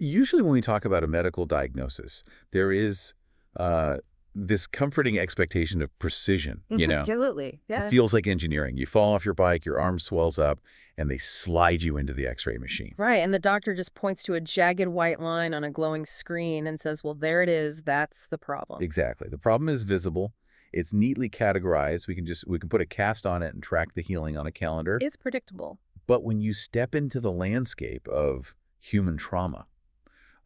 Usually when we talk about a medical diagnosis, there is uh, this comforting expectation of precision, you know? Absolutely. It Yeah. feels like engineering. You fall off your bike, your arm swells up, and they slide you into the X-ray machine. Right. And the doctor just points to a jagged white line on a glowing screen and says, well, there it is. That's the problem. Exactly. The problem is visible. It's neatly categorized. We can put a cast on it and track the healing on a calendar. It's predictable. But when you step into the landscape of human trauma,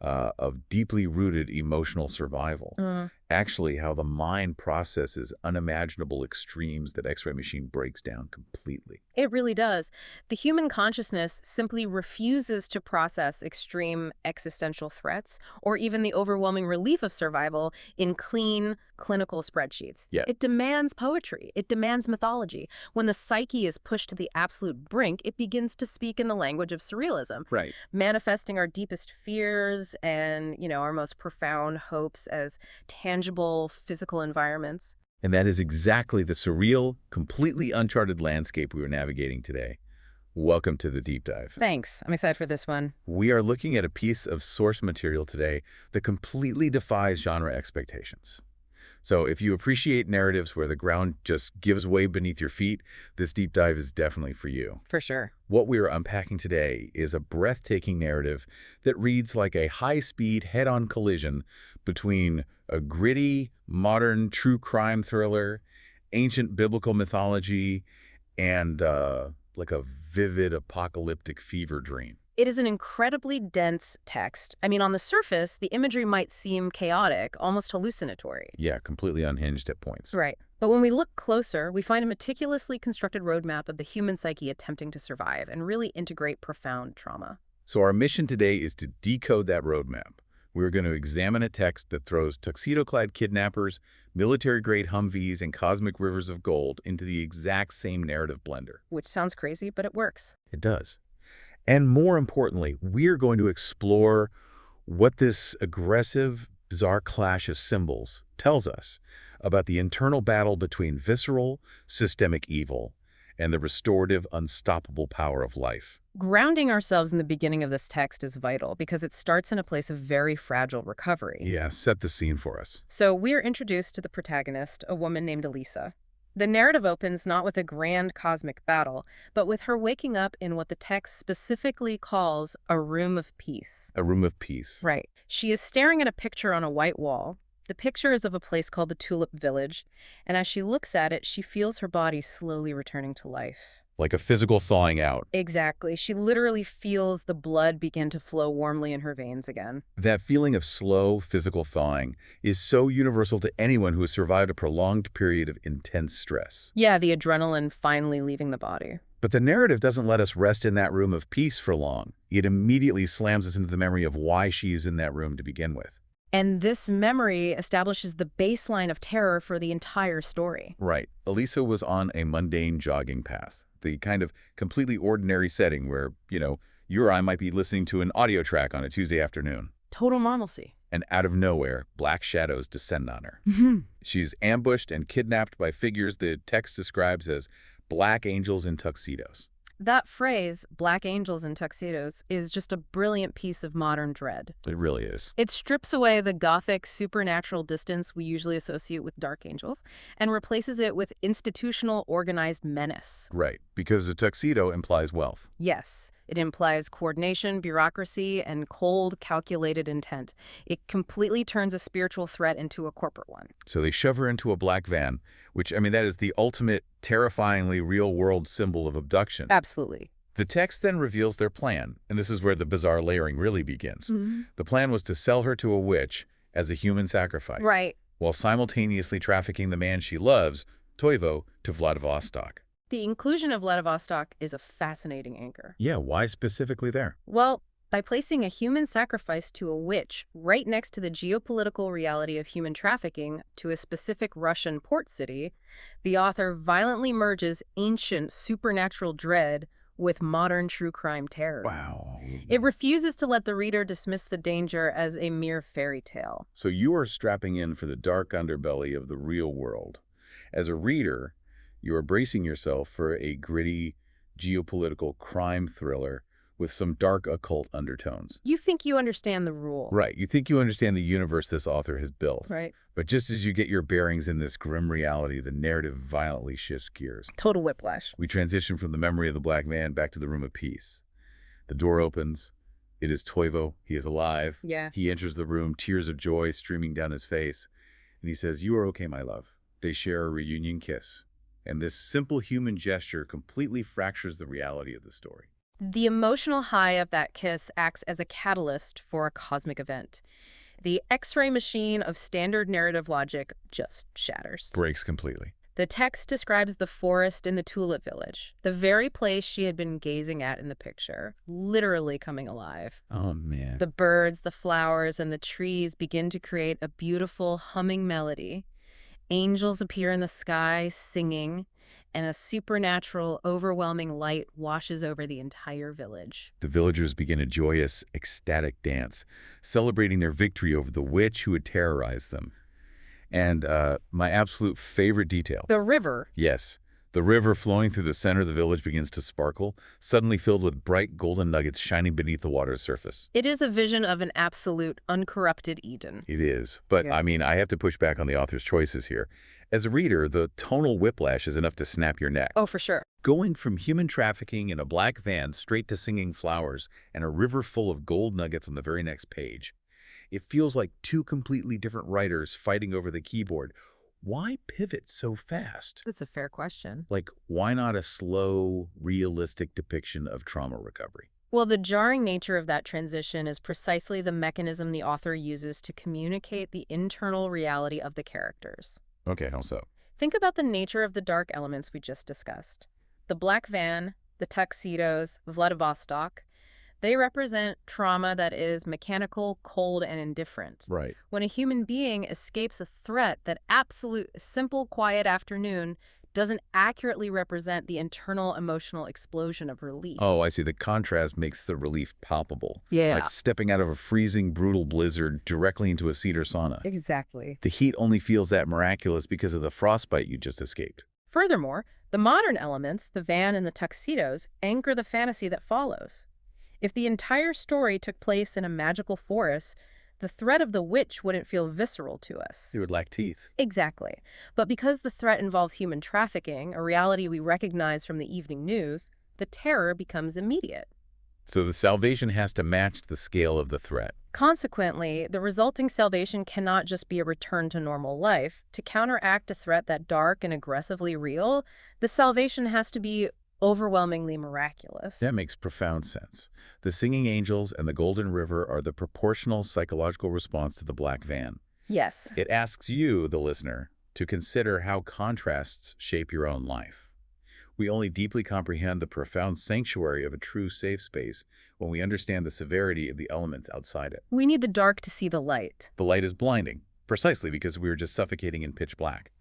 of deeply rooted emotional survival, actually how the mind processes unimaginable extremes that X-ray machine breaks down completely. It really does. The human consciousness simply refuses to process extreme existential threats or even the overwhelming relief of survival in clean, clinical spreadsheets. Yeah. It demands poetry. It demands mythology. When the psyche is pushed to the absolute brink, it begins to speak in the language of surrealism, Right. manifesting our deepest fears and, our most profound hopes as tangible physical environments. And that is exactly the surreal, completely uncharted landscape we are navigating today. Welcome to the deep dive. Thanks. I'm excited for this one. We are looking at a piece of source material today that completely defies genre expectations. So if you appreciate narratives where the ground just gives way beneath your feet, this deep dive is definitely for you. For sure. What we are unpacking today is a breathtaking narrative that reads like a high-speed head-on collision between a gritty, modern true crime thriller, ancient biblical mythology, and like a vivid apocalyptic fever dream. It is an incredibly dense text. I mean, on the surface, the imagery might seem chaotic, almost hallucinatory. Yeah, completely unhinged at points. Right. But when we look closer, we find a meticulously constructed roadmap of the human psyche attempting to survive and really integrate profound trauma. So our mission today is to decode that roadmap. We're going to examine a text that throws tuxedo-clad kidnappers, military-grade Humvees, and cosmic rivers of gold into the exact same narrative blender. Which sounds crazy, but it works. It does. And more importantly, we're going to explore what this aggressive, bizarre clash of symbols tells us about the internal battle between visceral, systemic evil and the restorative, unstoppable power of life. Grounding ourselves in the beginning of this text is vital because it starts in a place of very fragile recovery. Yeah, set the scene for us. So we're introduced to the protagonist, a woman named Elisa. The narrative opens not with a grand cosmic battle, but with her waking up in what the text specifically calls a room of peace. A room of peace. Right. She is staring at a picture on a white wall. The picture is of a place called the Tulip Village, and as she looks at it, she feels her body slowly returning to life. Like a physical thawing out. Exactly. She literally feels the blood begin to flow warmly in her veins again. That feeling of slow, physical thawing is so universal to anyone who has survived a prolonged period of intense stress. Yeah, the adrenaline finally leaving the body. But the narrative doesn't let us rest in that room of peace for long. It immediately slams us into the memory of why she is in that room to begin with. And this memory establishes the baseline of terror for the entire story. Right. Elisa was on a mundane jogging path, the kind of completely ordinary setting where, you or I might be listening to an audio track on a Tuesday afternoon. Total normalcy. And out of nowhere, black shadows descend on her. She's ambushed and kidnapped by figures the text describes as black angels in tuxedos. That phrase, black angels in tuxedos, is just a brilliant piece of modern dread. It really is. It strips away the gothic, supernatural distance we usually associate with dark angels and replaces it with institutional, organized menace. Right, because a tuxedo implies wealth. Yes, it implies coordination, bureaucracy, and cold, calculated intent. It completely turns a spiritual threat into a corporate one. So they shove her into a black van, which, that is the ultimate, terrifyingly real-world symbol of abduction. Absolutely. The text then reveals their plan, and this is where the bizarre layering really begins. The plan was to sell her to a witch as a human sacrifice. Right. While simultaneously trafficking the man she loves, Toivo, to Vladivostok. The inclusion of Vladivostok is a fascinating anchor. Yeah, why specifically there? Well, by placing a human sacrifice to a witch right next to the geopolitical reality of human trafficking to a specific Russian port city, the author violently merges ancient supernatural dread with modern true crime terror. Wow. It refuses to let the reader dismiss the danger as a mere fairy tale. So you are strapping in for the dark underbelly of the real world. As a reader, you are bracing yourself for a gritty, geopolitical crime thriller with some dark occult undertones. You think you understand the rule. Right, you think you understand the universe this author has built. Right. But just as you get your bearings in this grim reality, the narrative violently shifts gears. Total whiplash. We transition from the memory of the black man back to the room of peace. The door opens. It is Toivo. He is alive. Yeah. He enters the room, tears of joy streaming down his face. And he says, "You are okay, my love." They share a reunion kiss. And this simple human gesture completely fractures the reality of the story. The emotional high of that kiss acts as a catalyst for a cosmic event. The X-ray machine of standard narrative logic just shatters. Breaks completely. The text describes the forest in the Tulip Village, the very place she had been gazing at in the picture, literally coming alive. Oh, man. The birds, the flowers, and the trees begin to create a beautiful humming melody. Angels appear in the sky singing, and a supernatural, overwhelming light washes over the entire village. The villagers begin a joyous, ecstatic dance, celebrating their victory over the witch who had terrorized them. And my absolute favorite detail. The river. Yes. The river flowing through the center of the village begins to sparkle, suddenly filled with bright golden nuggets shining beneath the water's surface. It is a vision of an absolute, uncorrupted Eden. It is. But, Yeah. I mean, I have to push back on the author's choices here. As a reader, the tonal whiplash is enough to snap your neck. Oh, for sure. Going from human trafficking in a black van straight to singing flowers and a river full of gold nuggets on the very next page. It feels like two completely different writers fighting over the keyboard. Why pivot so fast? That's a fair question. Like, why not a slow, realistic depiction of trauma recovery? Well, the jarring nature of that transition is precisely the mechanism the author uses to communicate the internal reality of the characters. Okay, how so? Think about the nature of the dark elements we just discussed. The black van, the tuxedos, Vladivostok, they represent trauma that is mechanical, cold, and indifferent. Right. When a human being escapes a threat, that absolute, simple, quiet afternoon doesn't accurately represent the internal emotional explosion of relief. Oh, I see. The contrast makes the relief palpable. Yeah. Like stepping out of a freezing, brutal blizzard directly into a cedar sauna. Exactly. The heat only feels that miraculous because of the frostbite you just escaped. Furthermore, the modern elements, the van and the tuxedos, anchor the fantasy that follows. If the entire story took place in a magical forest, the threat of the witch wouldn't feel visceral to us. It would lack teeth. Exactly. But because the threat involves human trafficking, a reality we recognize from the evening news, the terror becomes immediate. So the salvation has to match the scale of the threat. Consequently, the resulting salvation cannot just be a return to normal life. To counteract a threat that dark and aggressively real, the salvation has to be overwhelmingly miraculous. That makes profound sense. The singing angels and the golden river are the proportional psychological response to the black van. Yes. It asks you, the listener, to consider how contrasts shape your own life. We only deeply comprehend the profound sanctuary of a true safe space when we understand the severity of the elements outside it. We need the dark to see the light. The light is blinding, precisely because we are just suffocating in pitch black.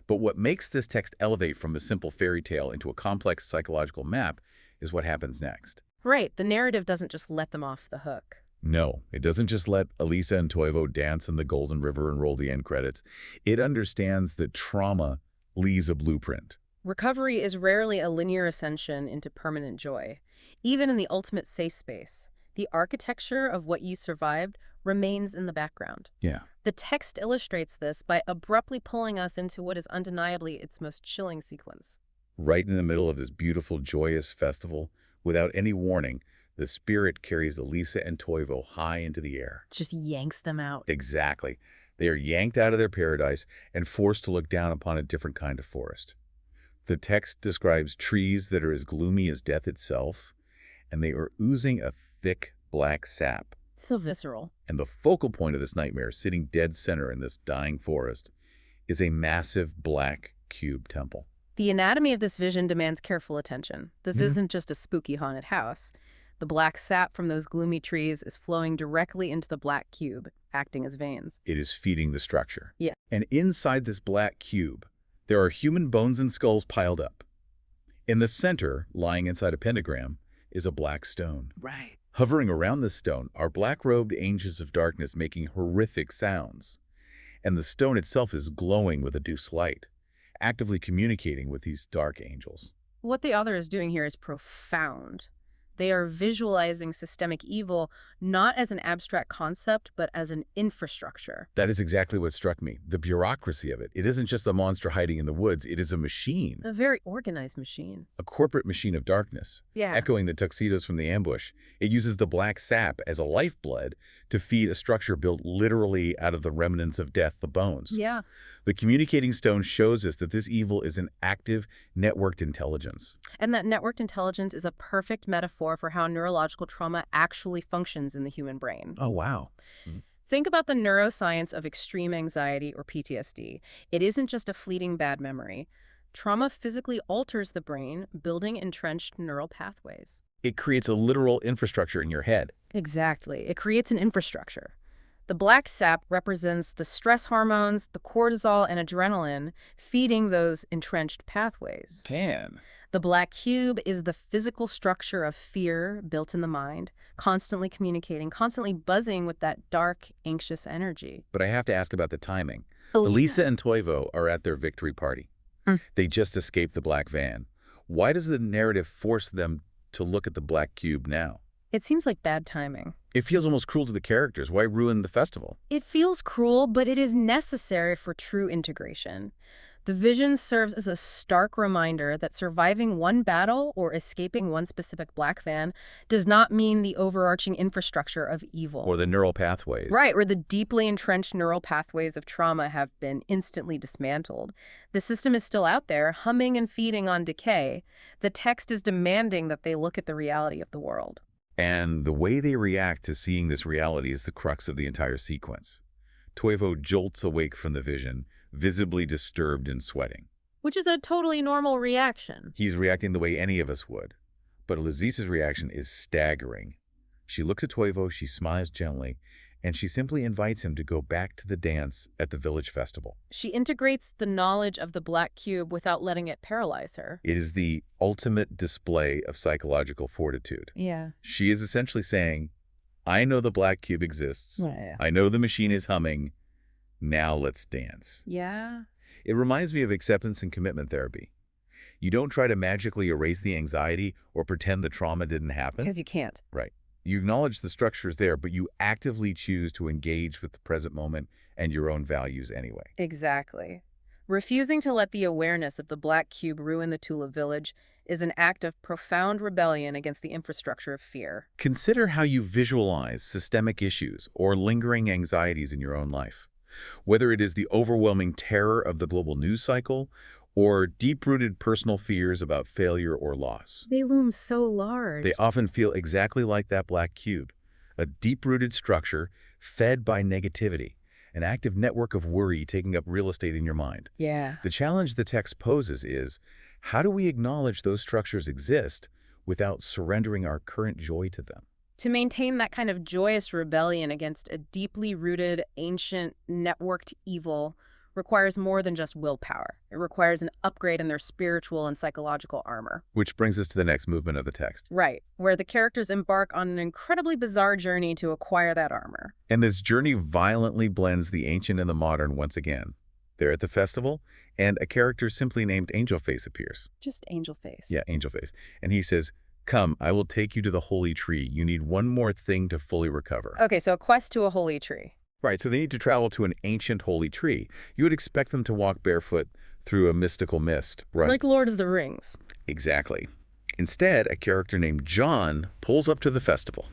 But what makes this text elevate from a simple fairy tale into a complex psychological map is what happens next. Right, the narrative doesn't just let them off the hook. No, it doesn't just let Elisa and Toivo dance in the Golden River and roll the end credits. It understands that trauma leaves a blueprint. Recovery is rarely a linear ascension into permanent joy. Even in the ultimate safe space, the architecture of what you survived remains in the background. Yeah. The text illustrates this by abruptly pulling us into what is undeniably its most chilling sequence. Right in the middle of this beautiful, joyous festival, without any warning, the spirit carries Elisa and Toivo high into the air. Just yanks them out. Exactly. They are yanked out of their paradise and forced to look down upon a different kind of forest. The text describes trees that are as gloomy as death itself, and they are oozing a thick black sap. So visceral. And the focal point of this nightmare, sitting dead center in this dying forest, is a massive black cube temple. The anatomy of this vision demands careful attention. This isn't just a spooky haunted house. The black sap from those gloomy trees is flowing directly into the black cube, acting as veins. It is feeding the structure. Yeah. And inside this black cube, there are human bones and skulls piled up. In the center, lying inside a pentagram, is a black stone. Right. Hovering around this stone are black-robed angels of darkness making horrific sounds. And the stone itself is glowing with a deuce light, actively communicating with these dark angels. What the author is doing here is profound. They are visualizing systemic evil not as an abstract concept, but as an infrastructure. That is exactly what struck me, the bureaucracy of it. It isn't just a monster hiding in the woods, it is a machine, A very organized machine. a corporate machine of darkness. Yeah. Echoing the tuxedos from the ambush, it uses the black sap as a lifeblood to feed a structure built literally out of the remnants of death, the bones. Yeah. The communicating stone shows us that this evil is an active, networked intelligence. And that networked intelligence is a perfect metaphor for how neurological trauma actually functions in the human brain. Oh, wow. Think about the neuroscience of extreme anxiety or PTSD. It isn't just a fleeting bad memory. Trauma physically alters the brain, building entrenched neural pathways. It creates a literal infrastructure in your head. Exactly. It creates an infrastructure. The black sap represents the stress hormones, the cortisol and adrenaline, feeding those entrenched pathways. Man. The black cube is the physical structure of fear built in the mind, constantly communicating, constantly buzzing with that dark, anxious energy. But I have to ask about the timing. Oh, Elisa and Toivo are at their victory party. Mm. They just escaped the black van. Why does the narrative force them to look at the black cube now? It seems like bad timing. It feels almost cruel to the characters. Why ruin the festival? It feels cruel, but it is necessary for true integration. The vision serves as a stark reminder that surviving one battle or escaping one specific black van does not mean the overarching infrastructure of evil. Or the neural pathways. Right, where the deeply entrenched neural pathways of trauma have been instantly dismantled. The system is still out there, humming and feeding on decay. The text is demanding that they look at the reality of the world. And the way they react to seeing this reality is the crux of the entire sequence. Toivo jolts awake from the vision, visibly disturbed and sweating. Which is a totally normal reaction. He's reacting the way any of us would. But Lazisa's reaction is staggering. She looks at Toivo, she smiles gently, and she simply invites him to go back to the dance at the village festival. She integrates the knowledge of the black cube without letting it paralyze her. It is the ultimate display of psychological fortitude. Yeah. She is essentially saying, I know the black cube exists. I know the machine is humming. Now let's dance. Yeah. It reminds me of acceptance and commitment therapy. You don't try to magically erase the anxiety or pretend the trauma didn't happen. Because you can't. Right. You acknowledge the structure is there, but you actively choose to engage with the present moment and your own values anyway. Exactly. Refusing to let the awareness of the black cube ruin the Tula village is an act of profound rebellion against the infrastructure of fear. Consider how you visualize systemic issues or lingering anxieties in your own life. Whether it is the overwhelming terror of the global news cycle or deep-rooted personal fears about failure or loss. They loom so large. They often feel exactly like that black cube, a deep-rooted structure fed by negativity, an active network of worry taking up real estate in your mind. Yeah. The challenge the text poses is, how do we acknowledge those structures exist without surrendering our current joy to them? To maintain that kind of joyous rebellion against a deeply rooted, ancient, networked evil requires more than just willpower. It requires an upgrade in their spiritual and psychological armor. Which brings us to the next movement of the text. Right, where the characters embark on an incredibly bizarre journey to acquire that armor. And this journey violently blends the ancient and the modern once again. They're at the festival, and a character simply named Angel Face appears. Just Angel Face. Yeah, Angel Face. And he says, "Come, I will take you to the holy tree. You need one more thing to fully recover." Okay, so a quest to a holy tree. Right, so they need to travel to an ancient holy tree. You would expect them to walk barefoot through a mystical mist, right? Like Lord of the Rings. Exactly. Instead, a character named John pulls up to the festival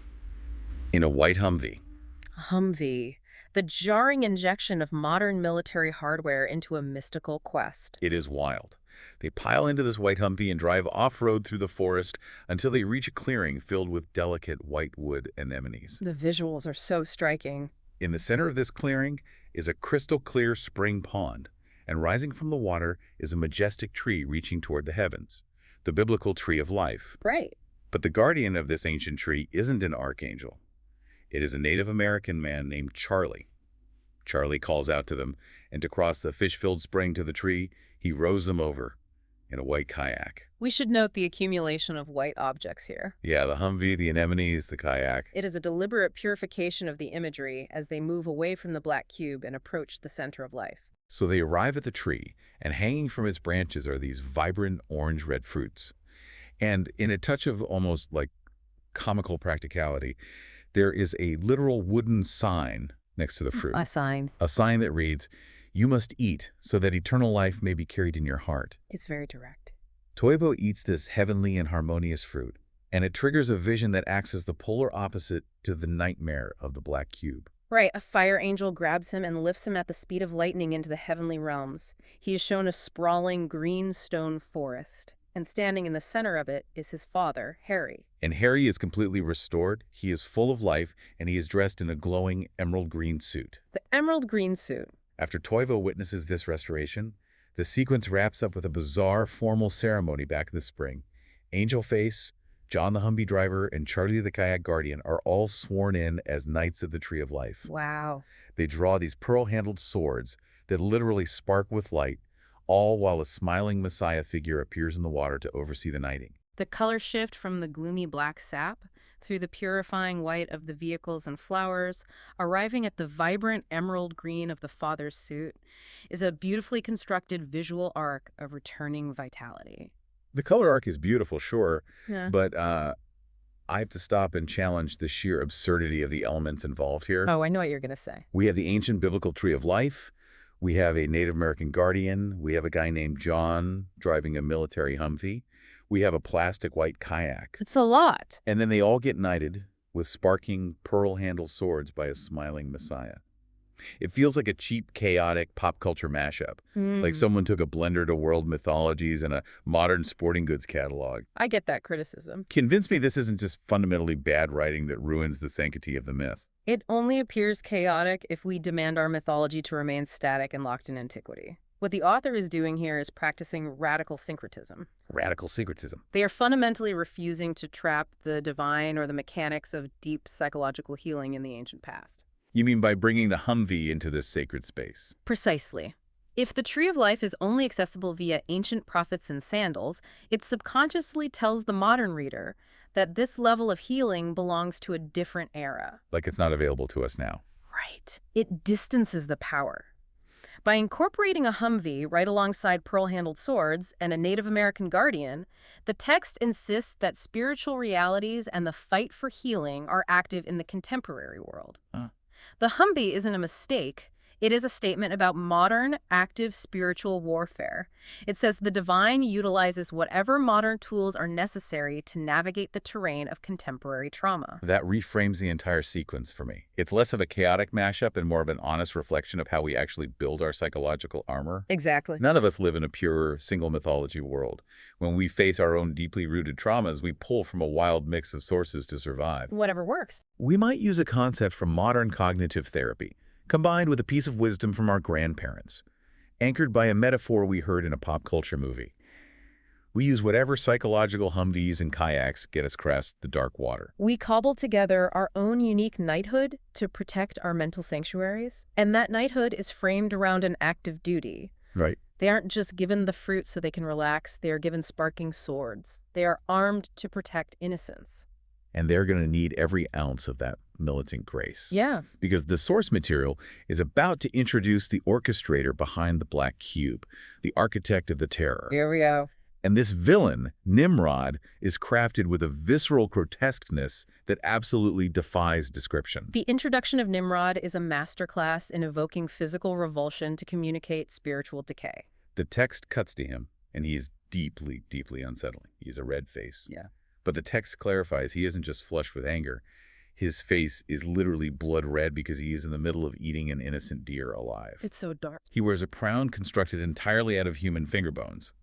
in a white Humvee. Humvee. The jarring injection of modern military hardware into a mystical quest. It is wild. They pile into this white Humvee and drive off-road through the forest until they reach a clearing filled with delicate white wood anemones. The visuals are so striking. In the center of this clearing is a crystal-clear spring pond, and rising from the water is a majestic tree reaching toward the heavens, the biblical tree of life. Right. But the guardian of this ancient tree isn't an archangel. It is a Native American man named Charlie. Charlie calls out to them, and to cross the fish-filled spring to the tree, he rows them over in a white kayak. We should note the accumulation of white objects here. Yeah, the Humvee, the anemones, the kayak. It is a deliberate purification of the imagery as they move away from the black cube and approach the center of life. So they arrive at the tree, and hanging from its branches are these vibrant orange-red fruits. And in a touch of almost like comical practicality, there is a literal wooden sign next to the fruit. A sign. A sign that reads, "You must eat so that eternal life may be carried in your heart." It's very direct. Toivo eats this heavenly and harmonious fruit, and it triggers a vision that acts as the polar opposite to the nightmare of the black cube. Right, a fire angel grabs him and lifts him at the speed of lightning into the heavenly realms. He is shown a sprawling green stone forest, and standing in the center of it is his father, Harry. And Harry is completely restored, he is full of life, and he is dressed in a glowing emerald green suit. The emerald green suit. After Toivo witnesses this restoration, the sequence wraps up with a bizarre formal ceremony back in the spring. Angel Face, John the Humvee driver, and Charlie the kayak guardian are all sworn in as Knights of the Tree of Life. Wow. They draw these pearl-handled swords that literally spark with light, all while a smiling Messiah figure appears in the water to oversee the knighting. The color shift from the gloomy black sap through the purifying white of the vehicles and flowers, arriving at the vibrant emerald green of the father's suit, is a beautifully constructed visual arc of returning vitality. The color arc is beautiful, sure, Yeah. but I have to stop and challenge the sheer absurdity of the elements involved here. Oh, I know what you're going to say. We have the ancient biblical Tree of Life. We have a Native American guardian. We have a guy named John driving a military Humvee. We have a plastic white kayak. It's a lot. And then they all get knighted with sparking pearl-handled swords by a smiling Messiah. It feels like a cheap, chaotic pop culture mashup. Like someone took a blender to world mythologies and a modern sporting goods catalog. I get that criticism. Convince me this isn't just fundamentally bad writing that ruins the sanctity of the myth. It only appears chaotic if we demand our mythology to remain static and locked in antiquity. What the author is doing here is practicing radical syncretism. Radical syncretism. They are fundamentally refusing to trap the divine or the mechanics of deep psychological healing in the ancient past. You mean by bringing the Humvee into this sacred space? Precisely. If the Tree of Life is only accessible via ancient prophets and sandals, it subconsciously tells the modern reader that this level of healing belongs to a different era. Like it's not available to us now. Right. It distances the power. By incorporating a Humvee right alongside pearl-handled swords and a Native American guardian, the text insists that spiritual realities and the fight for healing are active in the contemporary world. The Humvee isn't a mistake. It is a statement about modern, active spiritual warfare. It says the divine utilizes whatever modern tools are necessary to navigate the terrain of contemporary trauma. That reframes the entire sequence for me. It's less of a chaotic mashup and more of an honest reflection of how we actually build our psychological armor. Exactly. None of us live in a pure, single mythology world. When we face our own deeply rooted traumas, we pull from a wild mix of sources to survive. Whatever works. We might use a concept from modern cognitive therapy, combined with a piece of wisdom from our grandparents, anchored by a metaphor we heard in a pop culture movie. We use whatever psychological Humvees and kayaks get us across the dark water. We cobble together our own unique knighthood to protect our mental sanctuaries, and that knighthood is framed around an active duty. Right. They aren't just given the fruit so they can relax, they are given sparking swords. They are armed to protect innocence. And they're going to need every ounce of that militant grace. Yeah. Because the source material is about to introduce the orchestrator behind the Black Cube, the architect of the terror. Here we go. And this villain, Nimrod, is crafted with a visceral grotesqueness that absolutely defies description. The introduction of Nimrod is a masterclass in evoking physical revulsion to communicate spiritual decay. The text cuts to him, and he is deeply, deeply unsettling. He's a red face. Yeah. But the text clarifies he isn't just flushed with anger. His face is literally blood red because he is in the middle of eating an innocent deer alive. It's so dark. He wears a crown constructed entirely out of human finger bones.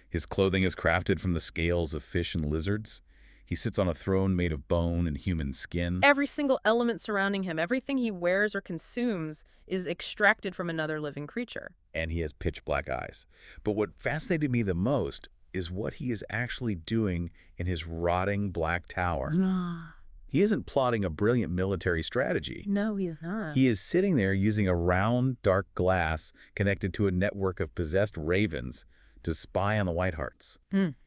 His clothing is crafted from the scales of fish and lizards. He sits on a throne made of bone and human skin. Every single element surrounding him, everything he wears or consumes, is extracted from another living creature. And he has pitch black eyes. But what fascinated me the most is what he is actually doing in his rotting black tower. He isn't plotting a brilliant military strategy. No, he's not. He is sitting there using a round, dark glass connected to a network of possessed ravens to spy on the Whitehearts.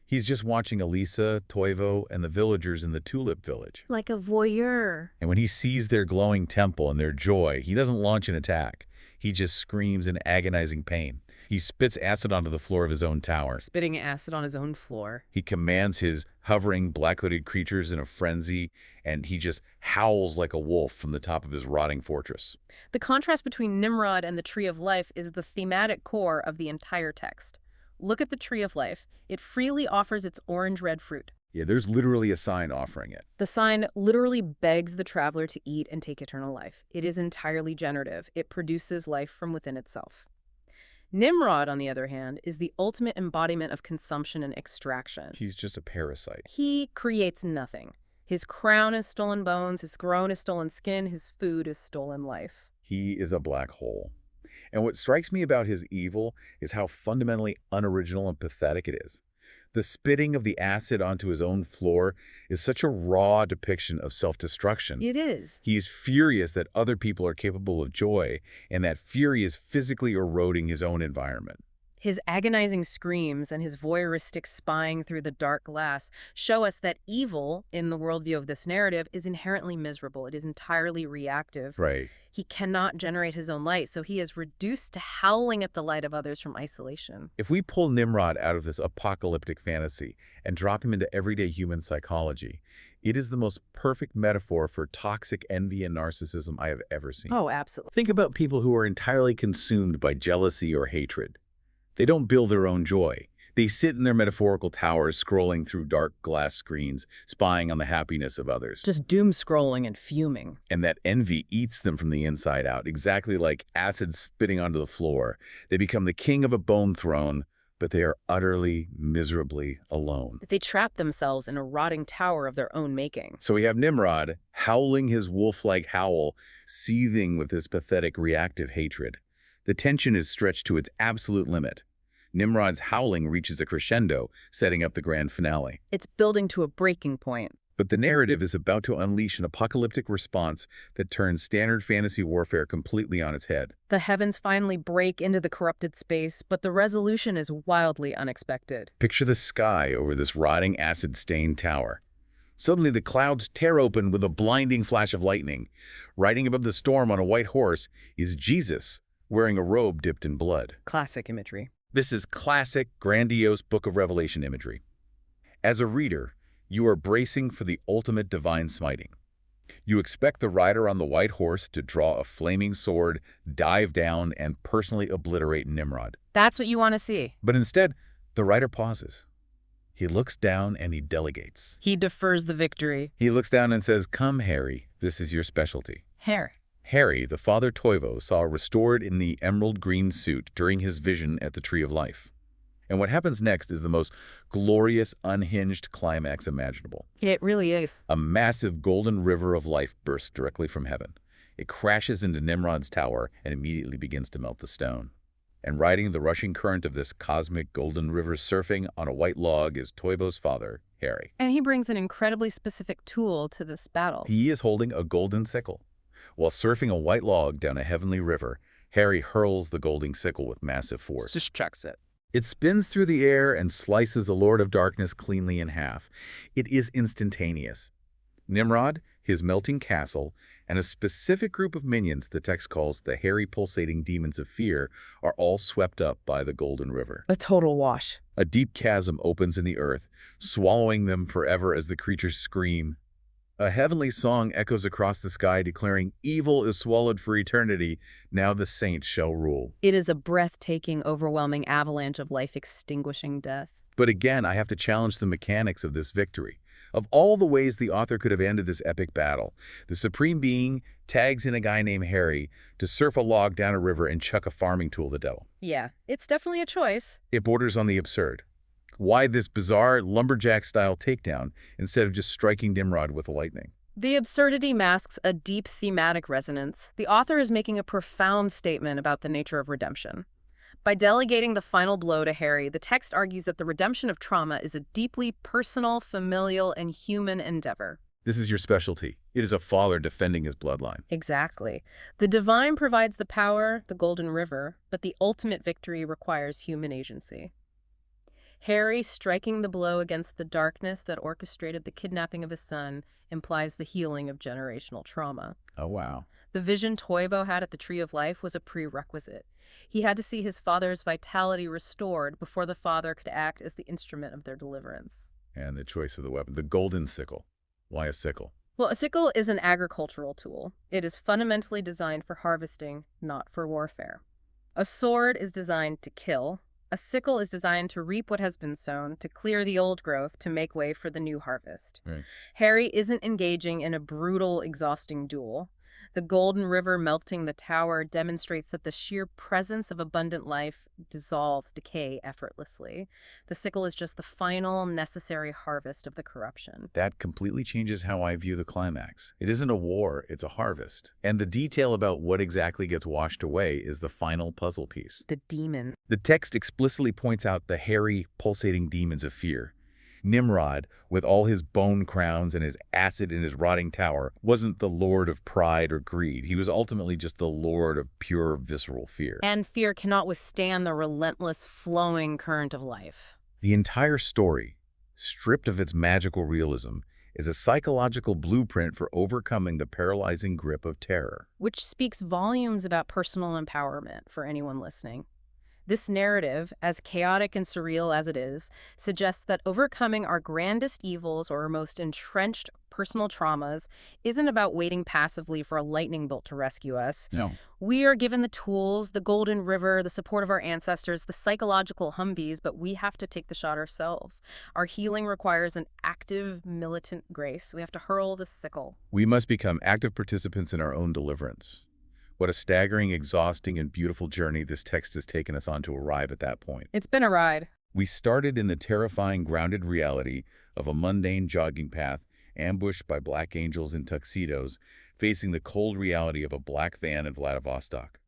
He's just watching Elisa, Toivo, and the villagers in the Tulip Village. Like a voyeur. And when he sees their glowing temple and their joy, he doesn't launch an attack. He just screams in agonizing pain. He spits acid onto the floor of his own tower. Spitting acid on his own floor. He commands his hovering black-hooded creatures in a frenzy, and he just howls like a wolf from the top of his rotting fortress. The contrast between Nimrod and the Tree of Life is the thematic core of the entire text. Look at the Tree of Life. It freely offers its orange-red fruit. Yeah, there's literally a sign offering it. The sign literally begs the traveler to eat and take eternal life. It is entirely generative. It produces life from within itself. Nimrod, on the other hand, is the ultimate embodiment of consumption and extraction. He's just a parasite. He creates nothing. His crown is stolen bones, his throne is stolen skin, his food is stolen life. He is a black hole. And what strikes me about his evil is how fundamentally unoriginal and pathetic it is. The spitting of the acid onto his own floor is such a raw depiction of self-destruction. It is. He is furious that other people are capable of joy, and that fury is physically eroding his own environment. His agonizing screams and his voyeuristic spying through the dark glass show us that evil, in the worldview of this narrative, is inherently miserable. It is entirely reactive. Right. He cannot generate his own light, so he is reduced to howling at the light of others from isolation. If we pull Nimrod out of this apocalyptic fantasy and drop him into everyday human psychology, it is the most perfect metaphor for toxic envy and narcissism I have ever seen. Oh, absolutely. Think about people who are entirely consumed by jealousy or hatred. They don't build their own joy. They sit in their metaphorical towers, scrolling through dark glass screens, spying on the happiness of others. Just doom scrolling and fuming. And that envy eats them from the inside out, exactly like acid spitting onto the floor. They become the king of a bone throne, but they are utterly, miserably alone. They trap themselves in a rotting tower of their own making. So we have Nimrod howling his wolf-like howl, seething with his pathetic reactive hatred. The tension is stretched to its absolute limit. Nimrod's howling reaches a crescendo, setting up the grand finale. It's building to a breaking point. But the narrative is about to unleash an apocalyptic response that turns standard fantasy warfare completely on its head. The heavens finally break into the corrupted space, but the resolution is wildly unexpected. Picture the sky over this rotting, acid-stained tower. Suddenly, the clouds tear open with a blinding flash of lightning. Riding above the storm on a white horse is Jesus, wearing a robe dipped in blood. Classic imagery. This is classic, grandiose Book of Revelation imagery. As a reader, you are bracing for the ultimate divine smiting. You expect the rider on the white horse to draw a flaming sword, dive down, and personally obliterate Nimrod. That's what you want to see. But instead, the rider pauses. He looks down and he delegates. He defers the victory. He looks down and says, "Come, Harry, this is your specialty." Harry. Harry, the father Toivo, saw restored in the emerald green suit during his vision at the Tree of Life. And what happens next is the most glorious, unhinged climax imaginable. It really is. A massive golden river of life bursts directly from heaven. It crashes into Nimrod's tower and immediately begins to melt the stone. And riding the rushing current of this cosmic golden river surfing on a white log is Toivo's father, Harry. And he brings an incredibly specific tool to this battle. He is holding a golden sickle. While surfing a white log down a heavenly river, Harry hurls the golden sickle with massive force. Just chucks it. It spins through the air and slices the Lord of Darkness cleanly in half. It is instantaneous. Nimrod, his melting castle, and a specific group of minions the text calls the hairy pulsating demons of fear are all swept up by the golden river. A total wash. A deep chasm opens in the earth, swallowing them forever as the creatures scream. A heavenly song echoes across the sky declaring, "Evil is swallowed for eternity, now the saints shall rule." It is a breathtaking, overwhelming avalanche of life-extinguishing death. But again, I have to challenge the mechanics of this victory. Of all the ways the author could have ended this epic battle, the Supreme Being tags in a guy named Harry to surf a log down a river and chuck a farming tool at the devil. Yeah, it's definitely a choice. It borders on the absurd. Why this bizarre lumberjack-style takedown instead of just striking Nimrod with lightning? The absurdity masks a deep thematic resonance. The author is making a profound statement about the nature of redemption. By delegating the final blow to Harry, the text argues that the redemption of trauma is a deeply personal, familial, and human endeavor. This is your specialty. It is a father defending his bloodline. Exactly. The divine provides the power, the golden river, but the ultimate victory requires human agency. Harry striking the blow against the darkness that orchestrated the kidnapping of his son implies the healing of generational trauma. Oh, wow. The vision Toivo had at the Tree of Life was a prerequisite. He had to see his father's vitality restored before the father could act as the instrument of their deliverance. And the choice of the weapon, the golden sickle. Why a sickle? Well, a sickle is an agricultural tool. It is fundamentally designed for harvesting, not for warfare. A sword is designed to kill. A sickle is designed to reap what has been sown, to clear the old growth, to make way for the new harvest. Right. Harry isn't engaging in a brutal, exhausting duel. The Golden River melting the tower demonstrates that the sheer presence of abundant life dissolves decay effortlessly. The sickle is just the final, necessary harvest of the corruption. That completely changes how I view the climax. It isn't a war, it's a harvest. And the detail about what exactly gets washed away is the final puzzle piece. The demons. The text explicitly points out the hairy, pulsating demons of fear. Nimrod, with all his bone crowns and his acid in his rotting tower, wasn't the lord of pride or greed. He was ultimately just the lord of pure, visceral fear. And fear cannot withstand the relentless, flowing current of life. The entire story, stripped of its magical realism, is a psychological blueprint for overcoming the paralyzing grip of terror. Which speaks volumes about personal empowerment for anyone listening. This narrative, as chaotic and surreal as it is, suggests that overcoming our grandest evils or our most entrenched personal traumas isn't about waiting passively for a lightning bolt to rescue us. No. We are given the tools, the Golden River, the support of our ancestors, the psychological Humvees, but we have to take the shot ourselves. Our healing requires an active, militant grace. We have to hurl the sickle. We must become active participants in our own deliverance. What a staggering, exhausting, and beautiful journey this text has taken us on to arrive at that point. It's been a ride. We started in the terrifying, grounded reality of a mundane jogging path, ambushed by black angels in tuxedos, facing the cold reality of a black van in Vladivostok.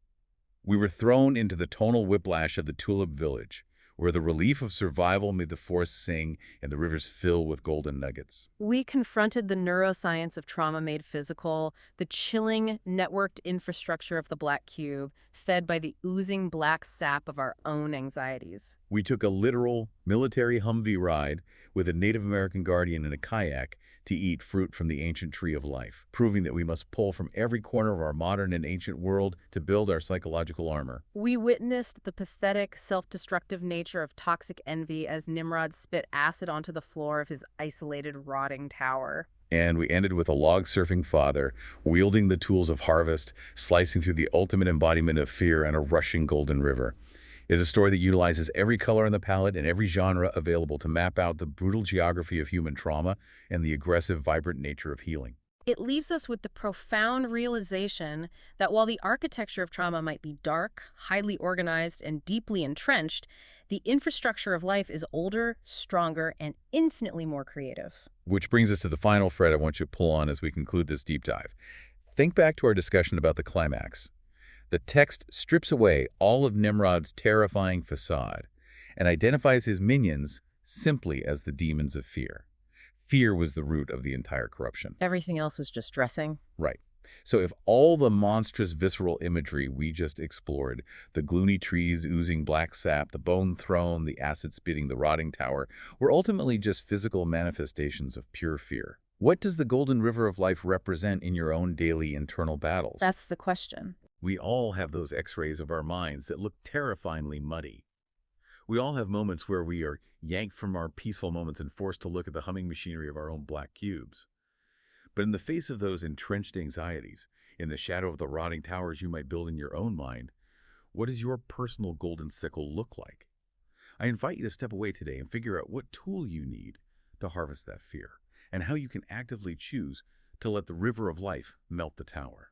We were thrown into the tonal whiplash of the Tulip Village, where the relief of survival made the forests sing and the rivers fill with golden nuggets. We confronted the neuroscience of trauma made physical, the chilling, networked infrastructure of the Black Cube, fed by the oozing black sap of our own anxieties. We took a literal military Humvee ride with a Native American guardian in a kayak to eat fruit from the ancient tree of life, proving that we must pull from every corner of our modern and ancient world to build our psychological armor. We witnessed the pathetic, self-destructive nature of toxic envy as Nimrod spit acid onto the floor of his isolated, rotting tower. And we ended with a log-surfing father, wielding the tools of harvest, slicing through the ultimate embodiment of fear and a rushing golden river. It's a story that utilizes every color in the palette and every genre available to map out the brutal geography of human trauma and the aggressive, vibrant nature of healing. It leaves us with the profound realization that while the architecture of trauma might be dark, highly organized, and deeply entrenched, the infrastructure of life is older, stronger, and infinitely more creative. Which brings us to the final thread I want you to pull on as we conclude this deep dive. Think back to our discussion about the climax. The text strips away all of Nimrod's terrifying facade and identifies his minions simply as the demons of fear. Fear was the root of the entire corruption. Everything else was just dressing. Right. So if all the monstrous visceral imagery we just explored, the gloomy trees oozing black sap, the bone throne, the acid spitting, the rotting tower, were ultimately just physical manifestations of pure fear, what does the Golden River of Life represent in your own daily internal battles? That's the question. We all have those x-rays of our minds that look terrifyingly muddy. We all have moments where we are yanked from our peaceful moments and forced to look at the humming machinery of our own black cubes. But in the face of those entrenched anxieties, in the shadow of the rotting towers you might build in your own mind, what does your personal golden sickle look like? I invite you to step away today and figure out what tool you need to harvest that fear, and how you can actively choose to let the river of life melt the tower.